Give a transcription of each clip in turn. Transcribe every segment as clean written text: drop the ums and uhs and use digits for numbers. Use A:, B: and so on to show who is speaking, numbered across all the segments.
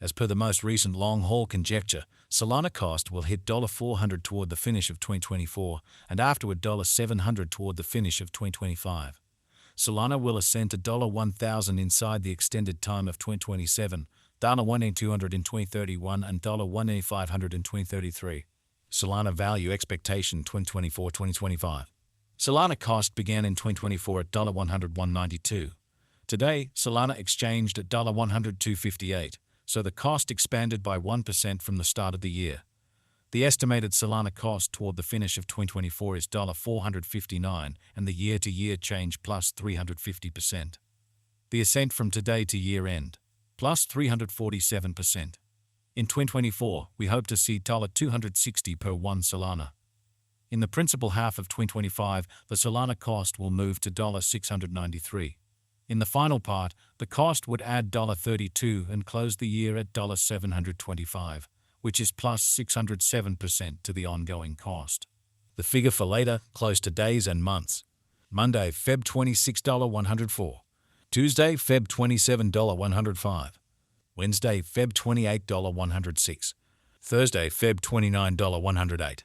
A: As per the most recent long-haul conjecture, Solana cost will hit $400 toward the finish of 2024 and afterward $700 toward the finish of 2025. Solana will ascend to $1,000 inside the extended time of 2027, $1,200 in 2031 and $1,500 in 2033. Solana value expectation 2024-2025. Solana cost began in 2024 at $100-$192. Today, Solana exchanged at $100-$258, so the cost expanded by 1% from the start of the year. The estimated Solana cost toward the finish of 2024 is $459 and the year-to-year change plus 350%. The ascent from today to year-end, plus 347%. In 2024, we hope to see $260 per 1 Solana. In the principal half of 2025, the Solana cost will move to $693. In the final part, the cost would add $32 and close the year at $725, which is plus 607% to the ongoing cost. The figure for later, close to days and months. Monday, Feb 26 $104. Tuesday, Feb 27 $105. Wednesday, Feb 28 $106. Thursday, Feb 29 $108.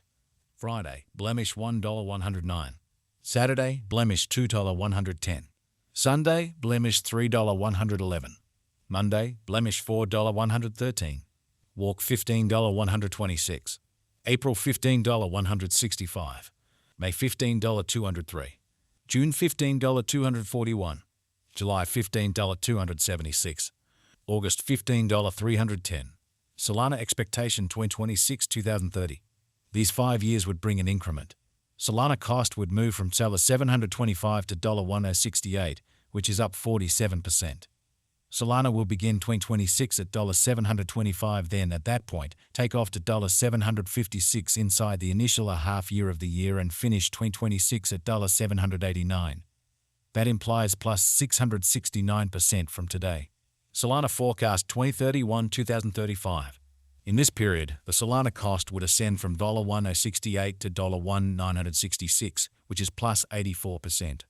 A: Friday, blemish $1 $109. Saturday, blemish $2 $110. Sunday, blemish $3 $111. Monday, blemish $4 $113. Walk $15 $126. April $15 $165. May $15 $203. June $15 $241. July $15 $276. August $15 $310. Solana expectation 2026-2030. These 5 years would bring an increment. Solana cost would move from $725 to $1068, which is up 47%. Solana will begin 2026 at $725, then at that point, take off to $756 inside the initial half year of the year and finish 2026 at $789. That implies plus 669% from today. Solana forecast 2031-2035. In this period, the Solana cost would ascend from $1,068 to $1,966, which is plus 84%.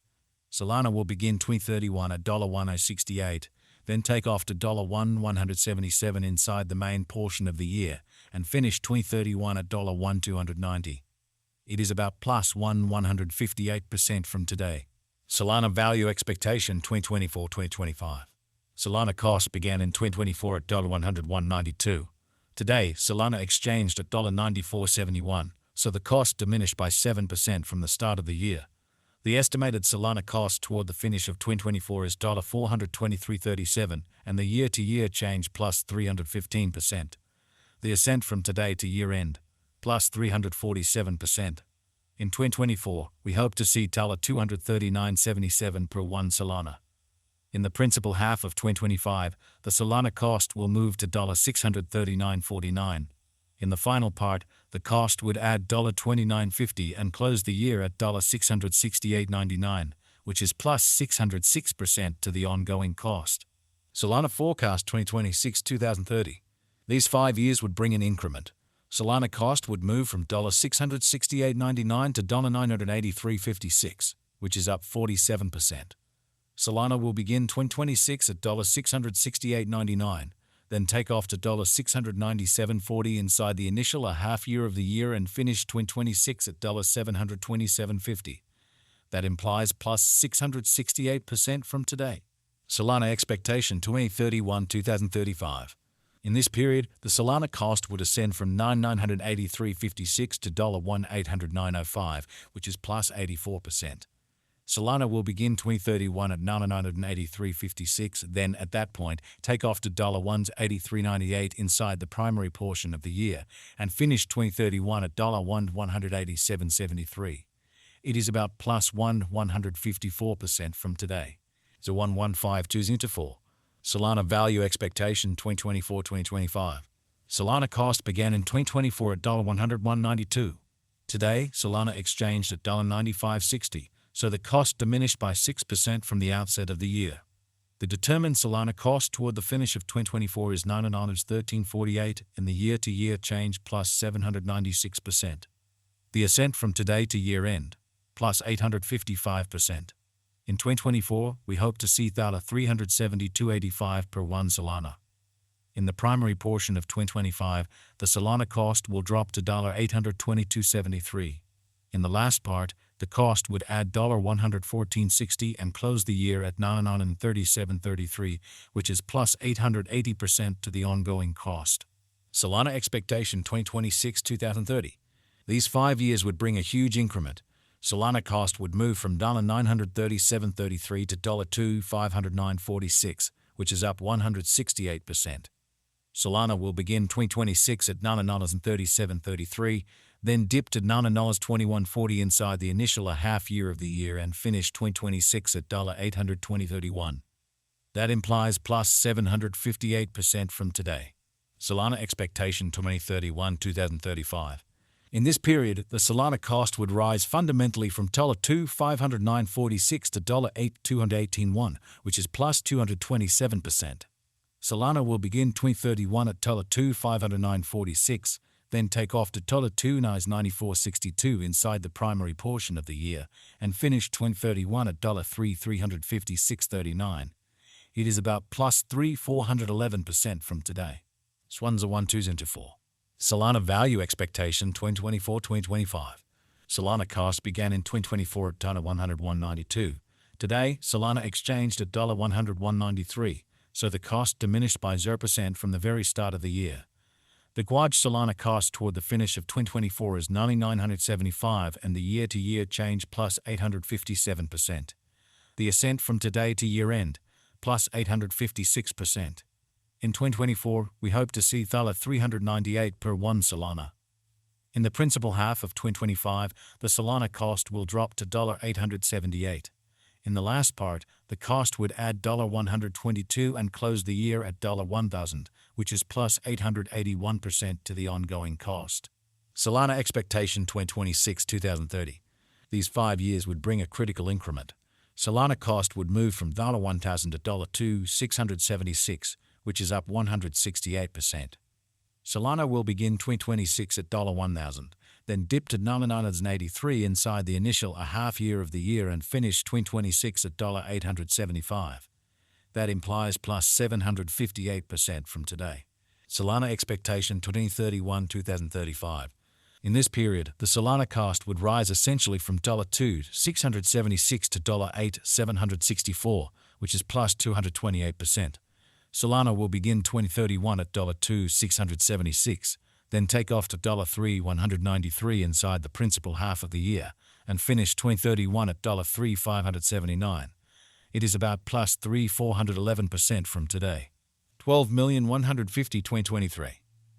A: Solana will begin 2031 at $1,068, then take off to $1,177 inside the main portion of the year, and finish 2031 at $1,290. It is about plus 158% from today. Solana value expectation 2024-2025. Solana cost began in 2024 at $100-$192. Today, Solana exchanged at $94.71, so the cost diminished by 7% from the start of the year. The estimated Solana cost toward the finish of 2024 is $423.37, and the year-to-year change plus 315%. The ascent from today to year-end, plus 347%. In 2024, we hope to see $239.77 per 1 Solana. In the principal half of 2025, the Solana cost will move to $639.49. In the final part, the cost would add $29.50 and close the year at $668.99, which is plus 606% to the ongoing cost. Solana forecast 2026-2030. These 5 years would bring an increment. Solana cost would move from $668.99 to $983.56, which is up 47%. Solana will begin 2026 at $668.99, then take off to $697.40 inside the initial half year of the year and finish 2026 at $727.50. That implies plus 668% from today. Solana expectation 2031-2035. In this period, the Solana cost would ascend from $983.56 to $1,809.05, which is plus 84%. Solana will begin 2031 at $983.56, then at that point take off to $183.98 inside the primary portion of the year and finish 2031 at $187.73. It is about plus 154% from today. 11520 Solana value expectation 2024-2025. Solana cost began in 2024 at $100-$192. Today, Solana exchanged at $95.60. So the cost diminished by 6% from the outset of the year. The determined Solana cost toward the finish of 2024 is $913.48 and the year-to-year change plus 796%. The ascent from today to year-end, plus 855%. In 2024, we hope to see $372.85 per 1 Solana. In the primary portion of 2025, the Solana cost will drop to $822.73. In the last part, the cost would add $114.60 and close the year at $937.33, which is plus 880% to the ongoing cost. Solana expectation 2026-2030. These 5 years would bring a huge increment. Solana cost would move from $937.33 to $2,509.46, which is up 168%. Solana will begin 2026 at $937.33, then dip to $921.40 inside the initial half year of the year and finish 2026 at $820.31. That implies plus 758% from today. Solana expectation 2031-2035. In this period, the Solana cost would rise fundamentally from $2,509.46 to $8,218.1, which is plus 227%. Solana will begin 2031 at $2,509.46, then take off to $2,94.62 inside the primary portion of the year, and finish 2031 at $3,356.39. It is about plus 411% from today. Swans are 1, 2s into 4. Solana value expectation 2024-2025. Solana cost began in 2024 at $101.92. Today, Solana exchanged at $101.93, so the cost diminished by 0% from the very start of the year. The Guaj Solana cost toward the finish of 2024 is $9,975 and the year-to-year change plus 857%. The ascent from today to year-end, plus 856%. In 2024, we hope to see $398 per 1 Solana. In the principal half of 2025, the Solana cost will drop to $878. In the last part, the cost would add $122 and close the year at $1,000, which is plus 881% to the ongoing cost. Solana expectation 2026-2030. These 5 years would bring a critical increment. Solana cost would move from $1,000 to $2,676, which is up 168%. Solana will begin 2026 at $1,000, then dip to $983 inside the initial half year of the year and finish 2026 at $875. That implies plus 758% from today. Solana expectation 2031-2035. In this period, the Solana cost would rise essentially from $2,676 to $8,764, which is plus 228%. Solana will begin 2031 at $2,676, then take off to $3,193 inside the principal half of the year, and finish 2031 at $3,579. It is about plus 411% from today. 12,150,2023.